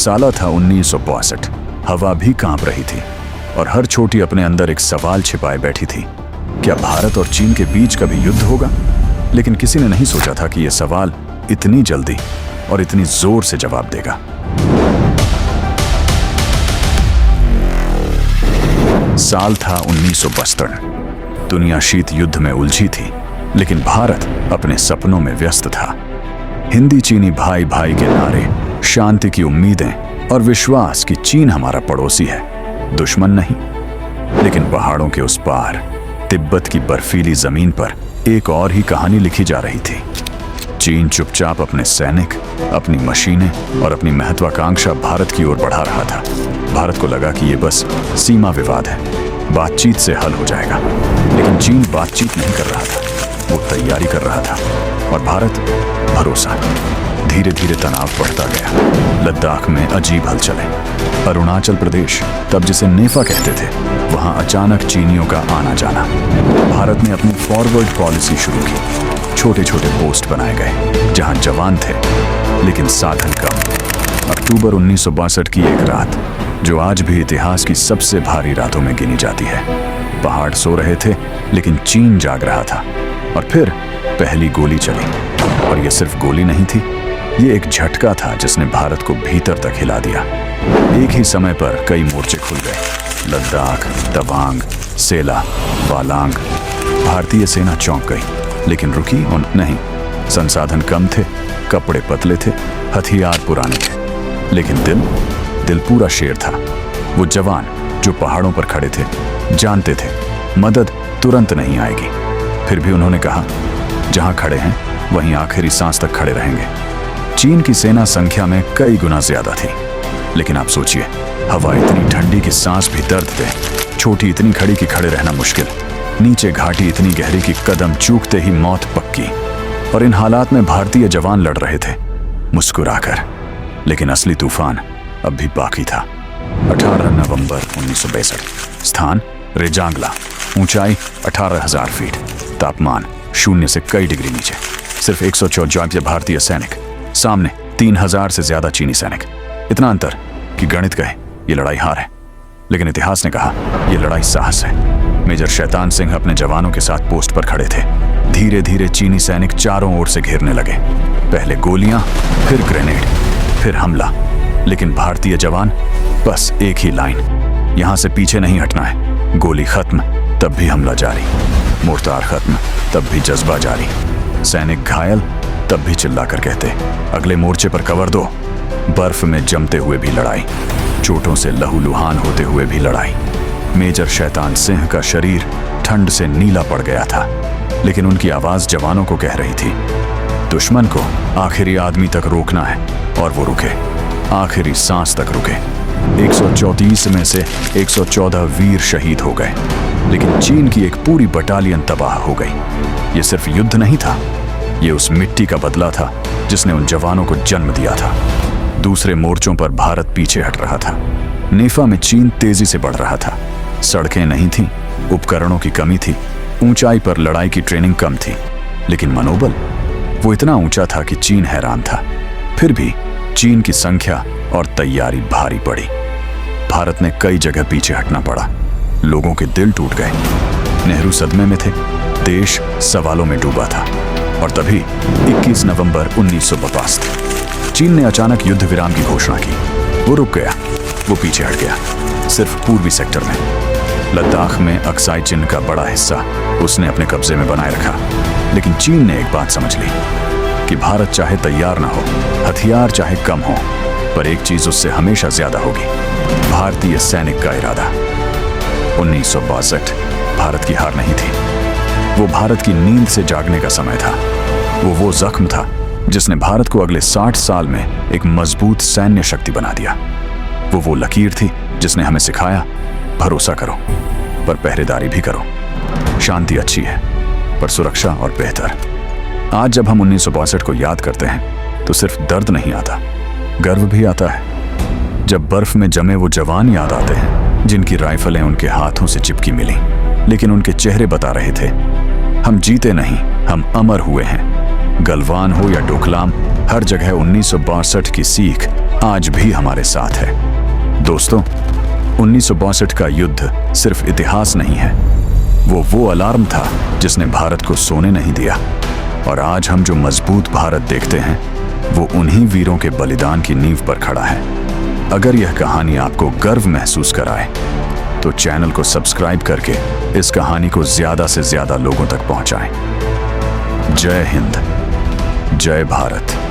साला था 1962। हवा भी कांप रही थी और हर छोटी अपने अंदर एक सवाल छिपाए बैठी थी। क्या भारत और चीन के बीच कभी युद्ध होगा? लेकिन किसी ने नहीं सोचा था कि यह सवाल इतनी जल्दी और इतनी जोर से जवाब देगा। साल था 1962। दुनिया शीत युद्ध में उलझी थी, लेकिन भारत अपने सपनों में व्यस्त था। हिंदी चीनी भाई भाई के नारे, शांति की उम्मीदें और विश्वास कि चीन हमारा पड़ोसी है, दुश्मन नहीं। लेकिन पहाड़ों के उस पार, तिब्बत की बर्फीली जमीन पर एक और ही कहानी लिखी जा रही थी। चीन चुपचाप अपने सैनिक, अपनी मशीनें और अपनी महत्वाकांक्षा भारत की ओर बढ़ा रहा था। भारत को लगा कि ये बस सीमा विवाद है, बातचीत से हल हो जाएगा। लेकिन चीन बातचीत नहीं कर रहा था, वो तैयारी कर रहा था। और भारत भरोसा। धीरे धीरे तनाव बढ़ता गया। लद्दाख में अजीब हलचलें। अरुणाचल प्रदेश, तब जिसे नेफा कहते थे, वहां अचानक चीनियों का आना जाना। भारत ने अपनी फॉरवर्ड पॉलिसी शुरू की। छोटे छोटे पोस्ट बनाए गए जहां जवान थे, लेकिन साधन कम। अक्टूबर 1962 की एक रात, जो आज भी इतिहास की सबसे भारी रातों में गिनी जाती है। पहाड़ सो रहे थे, लेकिन चीन जाग रहा था। और फिर पहली गोली चली। और यह सिर्फ गोली नहीं थी, ये एक झटका था जिसने भारत को भीतर तक हिला दिया। एक ही समय पर कई मोर्चे खुल गए। लद्दाख, तवांग, सेला, वालांग। भारतीय सेना चौंक गई, लेकिन रुकी और नहीं। संसाधन कम थे, कपड़े पतले थे, हथियार पुराने थे, लेकिन दिल पूरा शेर था। वो जवान जो पहाड़ों पर खड़े थे, जानते थे मदद तुरंत नहीं आएगी। फिर भी उन्होंने कहा, जहां खड़े हैं वहीं आखिरी सांस तक खड़े रहेंगे। चीन की सेना संख्या में कई गुना ज्यादा थी, लेकिन आप सोचिए, हवा इतनी ठंडी कि सांस भी दर्द दे, छोटी इतनी खड़ी कि खड़े रहना मुश्किल, नीचे घाटी इतनी गहरी कि कदम चूकते ही मौत पक्की। और इन हालात में भारतीय जवान लड़ रहे थे, मुस्कुराकर। लेकिन असली तूफान अब भी बाकी था। 18 नवंबर 1962। स्थान रेजांगला। ऊंचाई 18,000 फीट। तापमान 0 से कई डिग्री नीचे। सिर्फ 154 भारतीय सैनिक, सामने 3,000 से ज्यादा चीनी सैनिक। इतना अंतर कि गणित कहे ये लड़ाई हार है, लेकिन इतिहास ने कहा ये लड़ाई साहस है। मेजर शैतान सिंह अपने जवानों के साथ पोस्ट पर खड़े थे। धीरे धीरे चीनी सैनिक चारों ओर से घेरने लगे। पहले गोलियां, फिर ग्रेनेड, फिर हमला। लेकिन भारतीय जवान बस एक ही लाइन, यहां से पीछे नहीं हटना है। गोली खत्म, तब भी हमला जारी। मोर्टार खत्म, तब भी जज्बा जारी। सैनिक घायल, तब भी चिल्लाकर कहते, अगले मोर्चे पर कवर दो। बर्फ में जमते हुए भी लड़ाई, चोटों से लहूलुहान होते हुए भी लड़ाई। मेजर शैतान सिंह का शरीर ठंड से नीला पड़ गया था, लेकिन उनकी आवाज जवानों को कह रही थी, दुश्मन को आखिरी आदमी तक रोकना है। और वो रुके, आखिरी सांस तक रुके। 134 में से 114 वीर शहीद हो गए, लेकिन चीन की एक पूरी बटालियन तबाह हो गई। ये सिर्फ युद्ध नहीं था, ये उस मिट्टी का बदला था जिसने उन जवानों को जन्म दिया था। दूसरे मोर्चों पर भारत पीछे हट रहा था। नेफा में चीन तेजी से बढ़ रहा था। सड़कें नहीं थीं, उपकरणों की कमी थी, ऊंचाई पर लड़ाई की ट्रेनिंग कम थी, लेकिन मनोबल वो इतना ऊंचा था कि चीन हैरान था। फिर भी चीन की संख्या और तैयारी भारी पड़ी। भारत ने कई जगह पीछे हटना पड़ा। लोगों के दिल टूट गए। नेहरू सदमे में थे, देश सवालों में डूबा था। और तभी 21 नवंबर 1952 चीन ने अचानक युद्ध विराम की घोषणा की। वो रुक गया, वो पीछे हट गया, सिर्फ पूर्वी सेक्टर में। लद्दाख में अक्साई चिन्ह का बड़ा हिस्सा उसने अपने कब्जे में बनाए रखा। लेकिन चीन ने एक बात समझ ली कि भारत चाहे तैयार ना हो, हथियार चाहे कम हो, पर एक चीज उससे हमेशा ज्यादा होगी, भारतीय सैनिक का इरादा। 1962 भारत की हार नहीं थी, वो भारत की नींद से जागने का समय था। वो जख्म था जिसने भारत को अगले 60 साल में एक मजबूत सैन्य शक्ति बना दिया। वो लकीर थी जिसने हमें सिखाया, भरोसा करो पर पहरेदारी भी करो। शांति अच्छी है, पर सुरक्षा और बेहतर। आज जब हम 1962 को याद करते हैं तो सिर्फ दर्द नहीं आता, गर्व भी आता है। जब बर्फ में जमे वो जवान याद आते हैं जिनकी राइफलें उनके हाथों से चिपकी मिली, लेकिन उनके चेहरे बता रहे थे, हम जीते नहीं, हम अमर हुए हैं। गलवान हो या डोकलाम, हर जगह 1962 की सीख आज भी हमारे साथ है। दोस्तों, 1962 का युद्ध सिर्फ इतिहास नहीं है, वो अलार्म था जिसने भारत को सोने नहीं दिया। और आज हम जो मजबूत भारत देखते हैं, वो उन्हीं वीरों के बलिदान की नींव पर खड़ा है। अगर यह कहानी आपको गर्व महसूस कराए तो चैनल को सब्सक्राइब करके इस कहानी को ज्यादा से ज्यादा लोगों तक पहुंचाएं। जय हिंद, जय भारत।